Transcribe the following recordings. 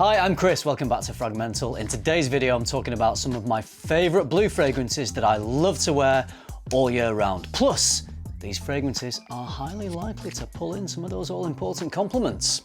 Hi, I'm Chris, welcome back to FRAG-MENTAL. In today's video, I'm talking about some of my favorite blue fragrances that I love to wear all year round. Plus, these fragrances are highly likely to pull in some of those all-important compliments.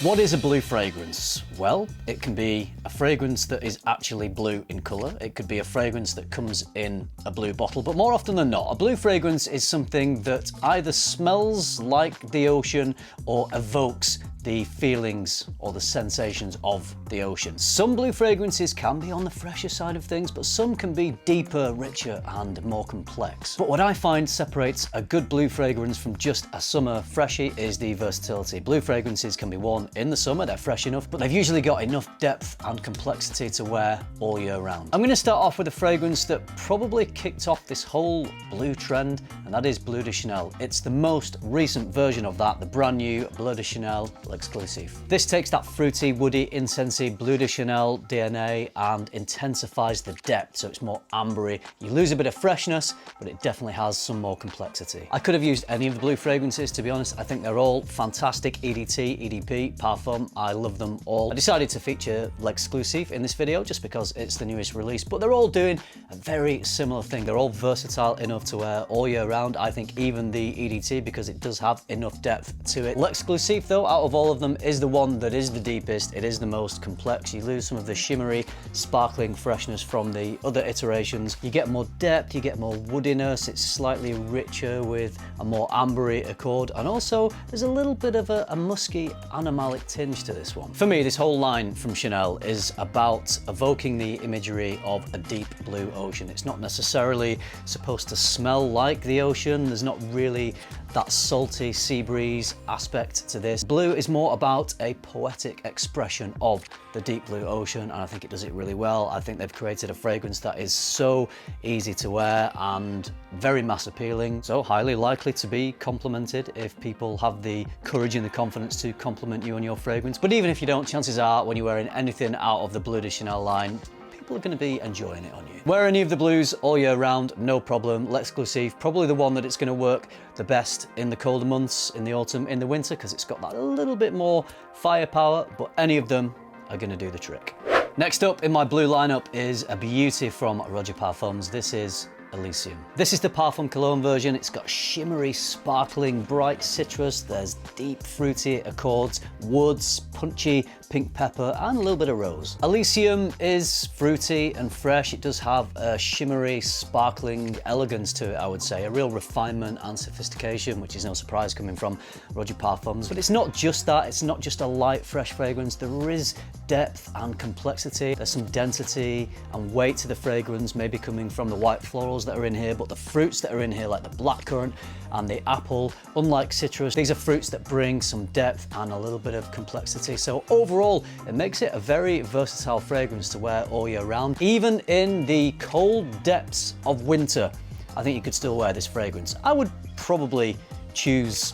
What is a blue fragrance? Well, it can be a fragrance that is actually blue in colour. It could be a fragrance that comes in a blue bottle, but more often than not, a blue fragrance is something that either smells like the ocean or evokes the feelings or the sensations of the ocean. Some blue fragrances can be on the fresher side of things, but some can be deeper, richer, and more complex. But what I find separates a good blue fragrance from just a summer freshie is the versatility. Blue fragrances can be worn in the summer, they're fresh enough, but they've usually got enough depth and complexity to wear all year round. I'm going to start off with a fragrance that probably kicked off this whole blue trend, and that is Bleu de Chanel. It's the most recent version of that, the brand new Bleu de Chanel exclusive. This takes that fruity, woody, incensey Bleu de Chanel DNA and intensifies the depth, so it's more ambery. You lose a bit of freshness, but it definitely has some more complexity. I could have used any of the blue fragrances, to be honest. I think they're all fantastic. EDT, EDP, Parfum, I love them all. I decided to feature l'exclusive in this video just because it's the newest release, but they're all doing a very similar thing. They're all versatile enough to wear all year round. I think even the EDT, because it does have enough depth to it. L'exclusive though, out of all of them, is the one that is the deepest. It is the most complex. You lose some of the shimmery, sparkling freshness from the other iterations. You get more depth, you get more woodiness. It's slightly richer with a more ambery accord, and also there's a little bit of a musky, animalic tinge to this one. For me, this whole line from Chanel is about evoking the imagery of a deep blue ocean. It's not necessarily supposed to smell like the ocean. There's not really that salty sea breeze aspect to this. Blue is more about a poetic expression of the deep blue ocean, and I think it does it really well. I think they've created a fragrance that is so easy to wear and very mass appealing, so highly likely to be complimented if people have the courage and the confidence to compliment you on your fragrance. But even if you don't, chances are when you're wearing anything out of the Bleu de Chanel line, people are going to be enjoying it on you. Wear any of the blues all year round, no problem. L'exclusive, probably the one that it's going to work the best in the colder months, in the autumn, in the winter, because it's got that little bit more firepower, but any of them are going to do the trick. Next up in my blue lineup is a beauty from Roja Parfums. This is Elysium. This is the Parfum Cologne version. It's got shimmery, sparkling, bright citrus. There's deep, fruity accords, woods, punchy pink pepper, and a little bit of rose. Elysium is fruity and fresh. It does have a shimmery, sparkling elegance to it, I would say. A real refinement and sophistication, which is no surprise coming from Roja Parfums. But it's not just that. It's not just a light, fresh fragrance. There is depth and complexity. There's some density and weight to the fragrance, maybe coming from the white florals that are in here, but the fruits that are in here, like the blackcurrant and the apple, unlike citrus, these are fruits that bring some depth and a little bit of complexity. So overall, it makes it a very versatile fragrance to wear all year round. Even in the cold depths of winter, I think you could still wear this fragrance. I would probably choose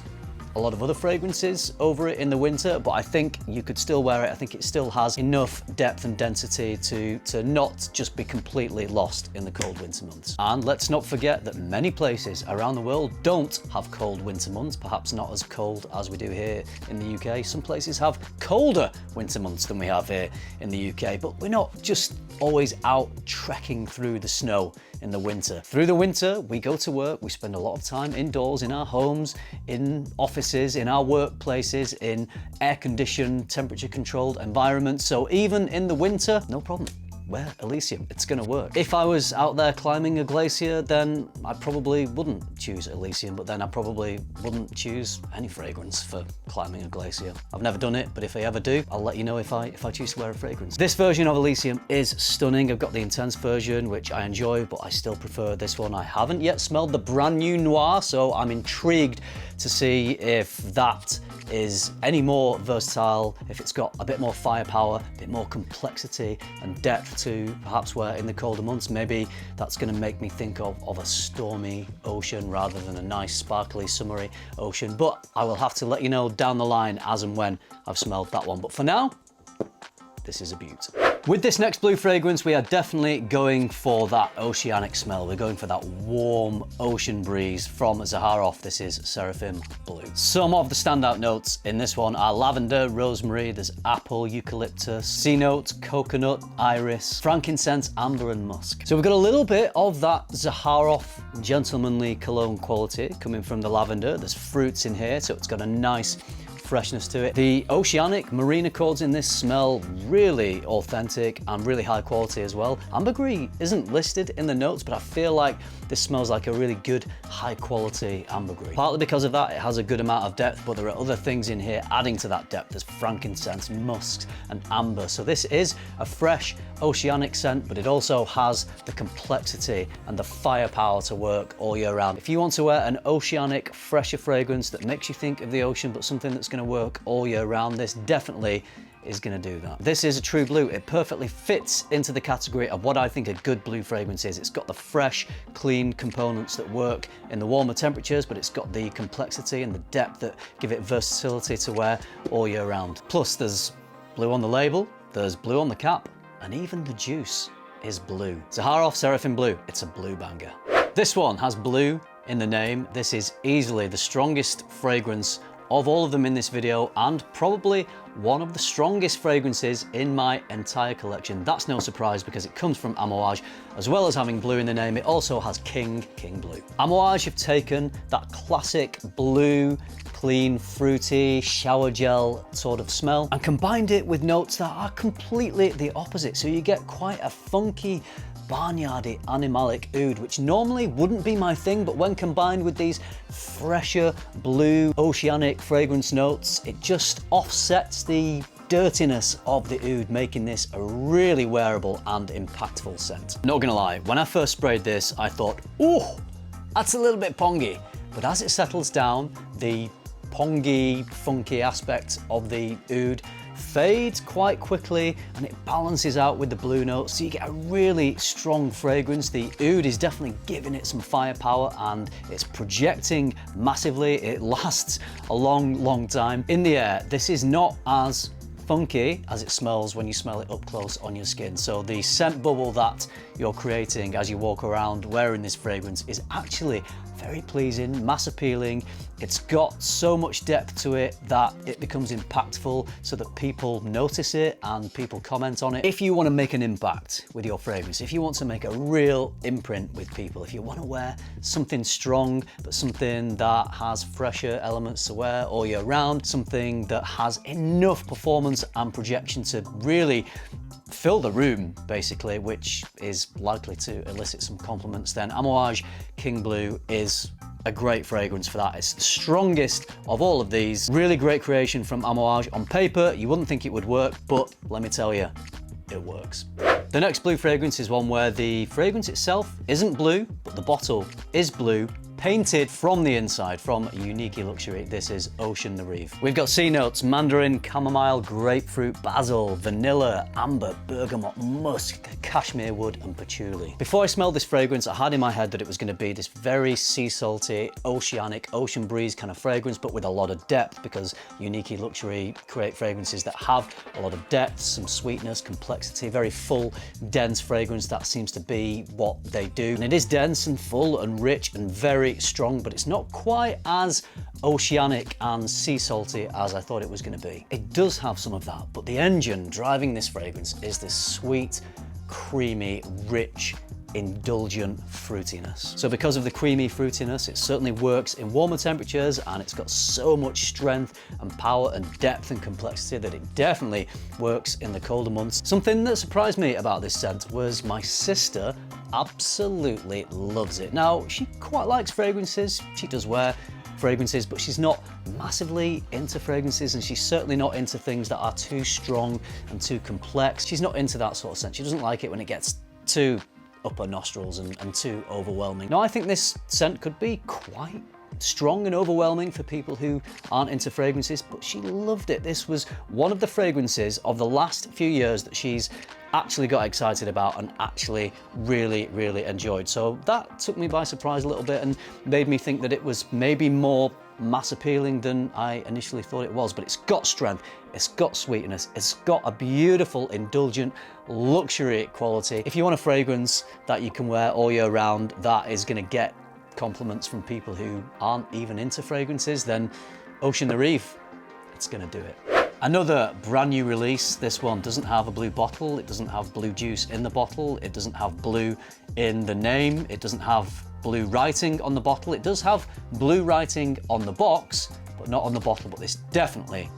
a lot of other fragrances over it in the winter, but I think you could still wear it. I think it still has enough depth and density to not just be completely lost in the cold winter months. And let's not forget that many places around the world don't have cold winter months, perhaps not as cold as we do here in the UK. Some places have colder winter months than we have here in the UK, but we're not just always out trekking through the snow in the winter. Through the winter, we go to work, we spend a lot of time indoors, in our homes, in offices, in our workplaces, in air-conditioned, temperature-controlled environments. So even in the winter, no problem. Wear Elysium, it's gonna work. If I was out there climbing a glacier, then I probably wouldn't choose Elysium, but then I probably wouldn't choose any fragrance for climbing a glacier. I've never done it, but if I ever do, I'll let you know if I choose to wear a fragrance. This version of Elysium is stunning. I've got the intense version, which I enjoy, but I still prefer this one. I haven't yet smelled the brand new Noir, so I'm intrigued to see if that is any more versatile, if it's got a bit more firepower, a bit more complexity and depth to perhaps wear in the colder months. Maybe that's going to make me think of a stormy ocean rather than a nice, sparkly, summery ocean. But I will have to let you know down the line as and when I've smelled that one. But for now, this is a beaut. With this next blue fragrance, we are definitely going for that oceanic smell. We're going for that warm ocean breeze from Zaharoff. This is Seraphim Bleu. Some of the standout notes in this one are lavender, rosemary, there's apple, eucalyptus, sea notes, coconut, iris, frankincense, amber and musk. So we've got a little bit of that Zaharoff gentlemanly cologne quality coming from the lavender. There's fruits in here, so it's got a nice freshness to it. The oceanic marine accords in this smell really authentic and really high quality as well. Ambergris isn't listed in the notes, but I feel like this smells like a really good high quality ambergris. Partly because of that, it has a good amount of depth, but there are other things in here adding to that depth. There's frankincense, musks and amber. So this is a fresh oceanic scent, but it also has the complexity and the firepower to work all year round. If you want to wear an oceanic, fresher fragrance that makes you think of the ocean, but something that's going to work all year round, this definitely is going to do that. This is a true blue. It perfectly fits into the category of what I think a good blue fragrance is. It's got the fresh, clean components that work in the warmer temperatures, but it's got the complexity and the depth that give it versatility to wear all year round. Plus there's blue on the label, there's blue on the cap, and even the juice is blue. Zaharoff Seraphim Bleu, it's a blue banger. This one has blue in the name. This is easily the strongest fragrance of all of them in this video, and probably one of the strongest fragrances in my entire collection. That's no surprise because it comes from Amouage. As well as having blue in the name, it also has King Blue. Amouage have taken that classic blue, clean, fruity, shower gel sort of smell and combined it with notes that are completely the opposite. So you get quite a funky, barnyardy, animalic oud, which normally wouldn't be my thing, but when combined with these fresher, blue, oceanic fragrance notes, it just offsets the dirtiness of the oud, making this a really wearable and impactful scent. Not gonna lie, when I first sprayed this, I thought, oh, that's a little bit pongy. But as it settles down, the pongy, funky aspect of the oud fades quite quickly and it balances out with the blue notes, so you get a really strong fragrance. The oud is definitely giving it some firepower and it's projecting massively. It lasts a long time. In the air, this is not as funky as it smells when you smell it up close on your skin. So the scent bubble that you're creating as you walk around wearing this fragrance is actually very pleasing, mass appealing. It's got so much depth to it that it becomes impactful so that people notice it and people comment on it. If you want to make an impact with your fragrance, if you want to make a real imprint with people, if you want to wear something strong, but something that has fresher elements to wear all year round, something that has enough performance and projection to really fill the room, basically, which is likely to elicit some compliments, then Amouage King Blue is a great fragrance for that. It's the strongest of all of these. Really great creation from Amouage. On paper, you wouldn't think it would work, but let me tell you, it works. The next blue fragrance is one where the fragrance itself isn't blue, but the bottle is blue, painted from the inside from Unique Luxury. This is Ocean the Reef. We've got sea notes, mandarin, chamomile, grapefruit, basil, vanilla, amber, bergamot, musk, cashmere wood and patchouli. Before I smelled this fragrance, I had in my head that it was going to be this very sea salty, oceanic, ocean breeze kind of fragrance, but with a lot of depth, because Unique Luxury create fragrances that have a lot of depth, some sweetness, complexity, very full, dense fragrance. That seems to be what they do. And it is dense and full and rich and very strong, but it's not quite as oceanic and sea salty as I thought it was going to be. It does have some of that, but the engine driving this fragrance is this sweet, creamy, rich, indulgent fruitiness. So because of the creamy fruitiness, it certainly works in warmer temperatures, and it's got so much strength and power and depth and complexity that it definitely works in the colder months. Something that surprised me about this scent was my sister absolutely loves it. Now, she quite likes fragrances. She does wear fragrances, but she's not massively into fragrances, and she's certainly not into things that are too strong and too complex. She's not into that sort of scent. She doesn't like it when it gets too up her nostrils and too overwhelming. Now, I think this scent could be quite strong and overwhelming for people who aren't into fragrances, but she loved it. This was one of the fragrances of the last few years that she's actually got excited about and actually really enjoyed. So that took me by surprise a little bit and made me think that it was maybe more mass appealing than I initially thought it was, but it's got strength, it's got sweetness, it's got a beautiful, indulgent, luxury quality. If you want a fragrance that you can wear all year round, that is going to get compliments from people who aren't even into fragrances, then Ocean the Reef, it's going to do it. Another brand new release. This one doesn't have a blue bottle, it doesn't have blue juice in the bottle, it doesn't have blue in the name, it doesn't have blue writing on the bottle. It does have blue writing on the box, but not on the bottle. But this definitely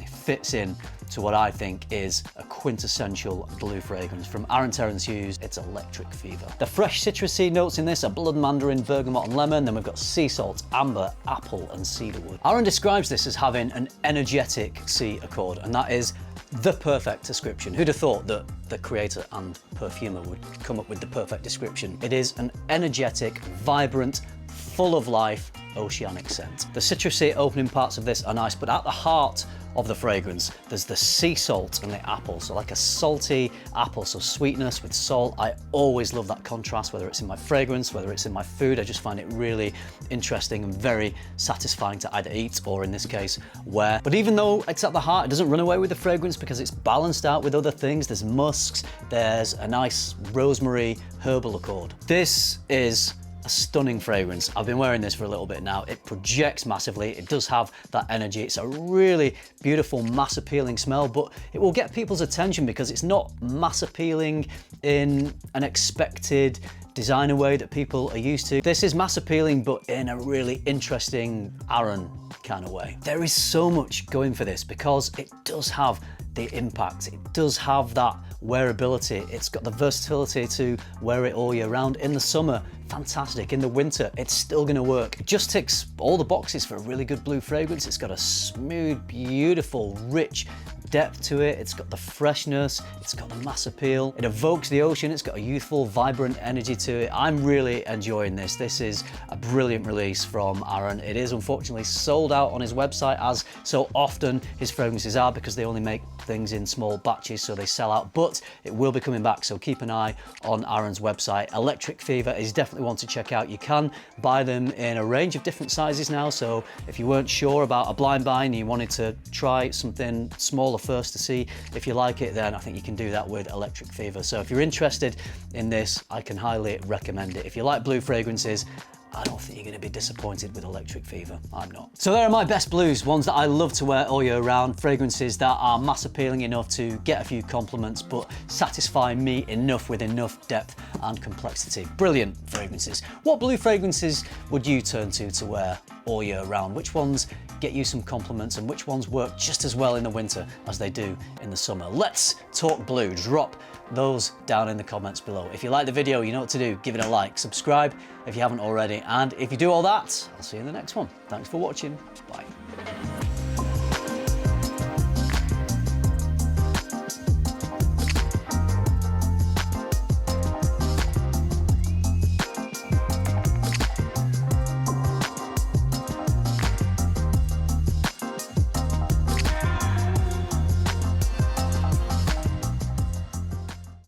fits in to what I think is a quintessential blue fragrance from Terence Hughes. It's Electric Fever. The fresh citrusy notes in this are blood mandarin, bergamot and lemon. Then we've got sea salt, amber, apple and cedarwood. Aaron describes this as having an energetic sea accord, and that is the perfect description. Who'd have thought that the creator and perfumer would come up with the perfect description? It is an energetic, vibrant, full of life, oceanic scent. The citrusy opening parts of this are nice, but at the heart of the fragrance, there's the sea salt and the apple. So like a salty apple, so sweetness with salt. I always love that contrast, whether it's in my fragrance, whether it's in my food. I just find it really interesting and very satisfying to either eat or in this case, wear. But even though it's at the heart, it doesn't run away with the fragrance because it's balanced out with other things. There's musks, there's a nice rosemary herbal accord. This is a stunning fragrance. I've been wearing this for a little bit now. It projects massively. It does have that energy. It's a really beautiful, mass appealing smell, but it will get people's attention because it's not mass appealing in an expected designer way that people are used to. This is mass appealing, but in a really interesting Aaron kind of way. There is so much going for this because it does have the impact. It does have that wearability. It's got the versatility to wear it all year round. In the summer, fantastic. In the winter, it's still gonna work. It just ticks all the boxes for a really good blue fragrance. It's got a smooth, beautiful, rich depth to it. It's got the freshness, it's got the mass appeal. It evokes the ocean. It's got a youthful, vibrant energy to it. I'm really enjoying this. This is a brilliant release from Aaron. It is unfortunately sold out on his website, as so often his fragrances are, because they only make things in small batches, so they sell out, but it will be coming back, so keep an eye on Aaron's website. Electric Fever is definitely one to check out. You can buy them in a range of different sizes now, so if you weren't sure about a blind buy and you wanted to try something smaller first to see if you like it, then I think you can do that with Electric Fever. So if you're interested in this, I can highly recommend it. If you like blue fragrances, I don't think you're going to be disappointed with Electric Fever. I'm not. So there are my best blues, ones that I love to wear all year round, fragrances that are mass appealing enough to get a few compliments, but satisfy me enough with enough depth and complexity. Brilliant fragrances. What blue fragrances would you turn to wear all year round? Which ones get you some compliments and which ones work just as well in the winter as they do in the summer? Let's talk blue. Drop those down in the comments below. If you like the video, you know what to do. Give it a like, subscribe if you haven't already, and if you do all that, I'll see you in the next one. Thanks for watching. Bye.